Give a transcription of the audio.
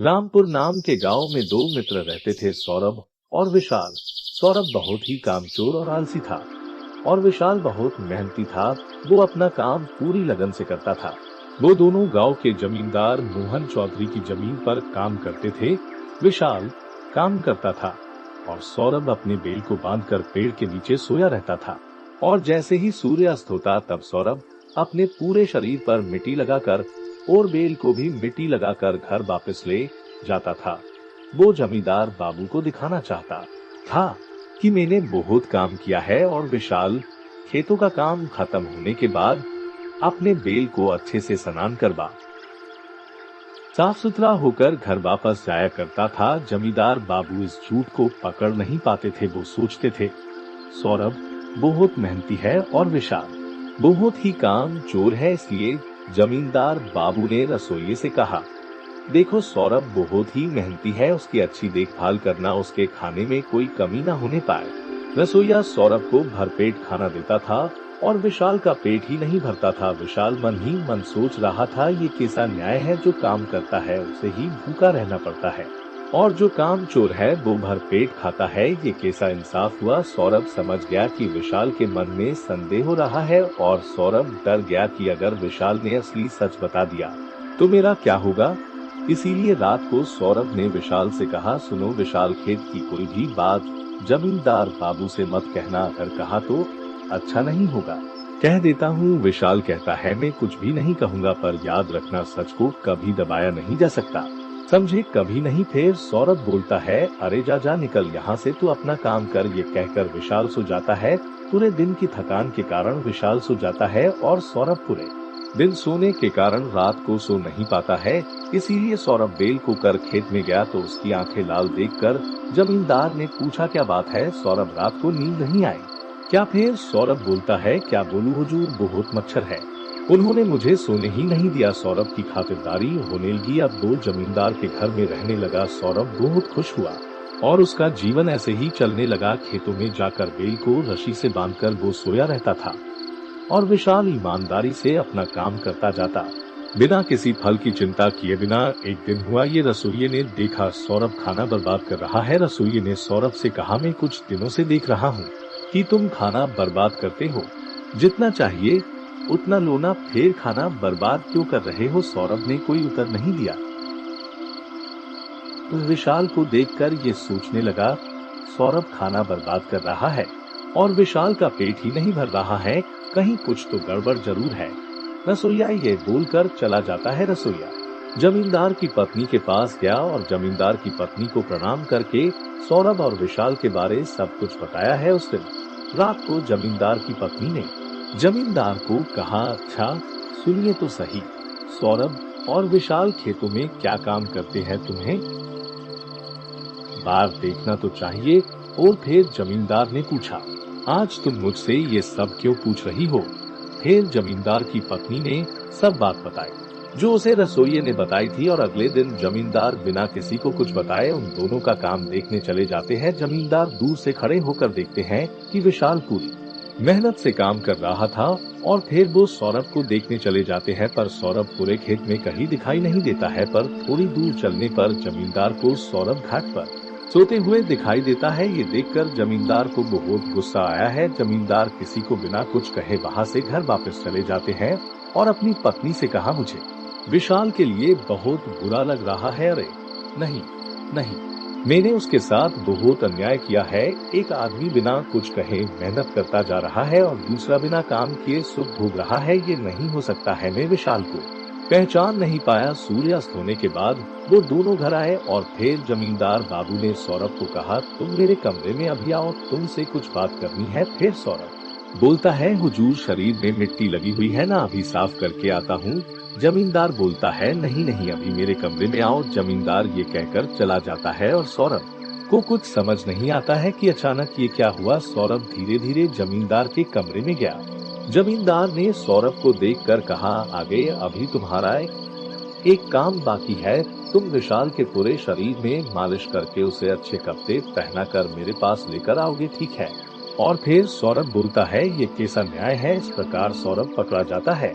रामपुर नाम के गांव में दो मित्र रहते थे, सौरभ और विशाल। सौरभ बहुत ही कामचोर और आलसी था और विशाल बहुत मेहनती था। वो अपना काम पूरी लगन से करता था। वो दोनों गांव के जमींदार मोहन चौधरी की जमीन पर काम करते थे। विशाल काम करता था और सौरभ अपने बेल को बांधकर पेड़ के नीचे सोया रहता था। और जैसे ही सूर्य अस्त होता तब सौरभ अपने पूरे शरीर पर मिट्टी लगाकर और बेल को भी मिट्टी लगाकर घर वापस ले जाता था। वो जमींदार बाबू को दिखाना चाहता था कि मैंने बहुत काम किया है। और विशाल खेतों का काम खत्म होने के बाद अपने बेल को अच्छे से स्नान करवा साफ सुथरा होकर घर वापस जाया करता था। जमींदार बाबू इस झूठ को पकड़ नहीं पाते थे। वो सोचते थे सौरभ बहुत मेहनती है और विशाल बहुत ही काम चोर है। इसलिए जमींदार बाबू ने रसोइये से कहा, देखो सौरभ बहुत ही मेहनती है, उसकी अच्छी देखभाल करना, उसके खाने में कोई कमी ना होने पाए। रसोइया सौरभ को भरपेट खाना देता था और विशाल का पेट ही नहीं भरता था। विशाल मन ही मन सोच रहा था, ये कैसा न्याय है, जो काम करता है उसे ही भूखा रहना पड़ता है और जो काम चोर है वो भरपेट खाता है। ये कैसा इंसाफ हुआ। सौरभ समझ गया कि विशाल के मन में संदेह हो रहा है और सौरभ डर गया कि अगर विशाल ने असली सच बता दिया तो मेरा क्या होगा। इसीलिए रात को सौरभ ने विशाल से कहा, सुनो विशाल, खेत की कोई भी बात जमींदार बाबू से मत कहना, अगर कहा तो अच्छा नहीं होगा। कह देता हूँ। विशाल कहता है, मैं कुछ भी नहीं कहूँगा, पर याद रखना सच को कभी दबाया नहीं जा सकता, समझे, कभी नहीं। फिर सौरभ बोलता है, अरे जा जा निकल यहाँ से, तू अपना काम कर। ये कहकर विशाल सो जाता है। पूरे दिन की थकान के कारण विशाल सो जाता है और सौरभ पूरे दिन सोने के कारण रात को सो नहीं पाता है। इसीलिए सौरभ बेल को कर खेत में गया तो उसकी आंखें लाल देखकर जमींदार ने पूछा, क्या बात है सौरभ, रात को नींद नहीं आई क्या? फिर सौरभ बोलता है, क्या बोलूं हुजूर, बहुत मच्छर है, उन्होंने मुझे सोने ही नहीं दिया। सौरभ की खातिरदारी होने लगी। अब वो जमींदार के घर में रहने लगा। सौरभ बहुत खुश हुआ और उसका जीवन ऐसे ही चलने लगा। खेतों में जाकर बेल को रस्सी से बांधकर वो सोया रहता था और विशाल ईमानदारी से अपना काम करता जाता, बिना किसी फल की चिंता किए बिना। एक दिन हुआ, ये रसोइये ने देखा सौरभ खाना बर्बाद कर रहा है। रसोइये ने सौरभ से कहा, मैं कुछ दिनों से देख रहा हूँ कि तुम खाना बर्बाद करते हो, जितना चाहिए उतना लो ना, फिर खाना बर्बाद क्यों कर रहे हो? सौरभ ने कोई उत्तर नहीं दिया। विशाल को देखकर ये सोचने लगा, सौरभ खाना बर्बाद कर रहा है और विशाल का पेट ही नहीं भर रहा है, कहीं कुछ तो गड़बड़ जरूर है। रसोइया ये बोलकर चला जाता है। रसोइया जमींदार की पत्नी के पास गया और जमींदार की पत्नी को प्रणाम करके सौरभ और विशाल के बारे सब कुछ बताया है। उस दिन रात को जमींदार की पत्नी ने जमींदार को कहा, अच्छा सुनिए तो सही, सौरभ और विशाल खेतों में क्या काम करते हैं, तुम्हें बार देखना तो चाहिए। और फिर जमींदार ने पूछा, आज तुम मुझसे ये सब क्यों पूछ रही हो? फिर जमींदार की पत्नी ने सब बात बताई जो उसे रसोइये ने बताई थी। और अगले दिन जमींदार बिना किसी को कुछ बताए उन दोनों का काम देखने चले जाते हैं। जमींदार दूर से खड़े होकर देखते हैं कि विशाल पूरी मेहनत से काम कर रहा था और फिर वो सौरभ को देखने चले जाते हैं, पर सौरभ पूरे खेत में कहीं दिखाई नहीं देता है। पर थोड़ी दूर चलने पर जमींदार को सौरभ घाट पर सोते हुए दिखाई देता है। ये देखकर जमींदार को बहुत गुस्सा आया है। जमींदार किसी को बिना कुछ कहे वहां से घर वापस चले जाते हैं और अपनी पत्नी से कहा, मुझे विशाल के लिए बहुत बुरा लग रहा है। अरे नहीं नहीं, मैंने उसके साथ बहुत अन्याय किया है। एक आदमी बिना कुछ कहे मेहनत करता जा रहा है और दूसरा बिना काम किए सुख भोग रहा है, ये नहीं हो सकता है। मैं विशाल को पहचान नहीं पाया। सूर्यास्त होने के बाद वो दोनों घर आए और फिर जमींदार बाबू ने सौरभ को कहा, तुम मेरे कमरे में अभी आओ, तुमसे कुछ बात करनी है। फिर सौरभ बोलता है, हुजूर शरीर में मिट्टी लगी हुई है ना, अभी साफ करके आता हूँ। जमींदार बोलता है, नहीं नहीं, अभी मेरे कमरे में आओ। जमींदार ये कहकर चला जाता है और सौरभ को कुछ समझ नहीं आता है कि अचानक ये क्या हुआ। सौरभ धीरे धीरे जमींदार के कमरे में गया। जमींदार ने सौरभ को देखकर कहा, आगे अभी तुम्हारा एक काम बाकी है, तुम विशाल के पूरे शरीर में मालिश करके उसे अच्छे कपड़े पहनाकर मेरे पास लेकर आओगे, ठीक है? और फिर सौरभ बोलता है, ये कैसा न्याय है? इस प्रकार सौरभ पकड़ा जाता है।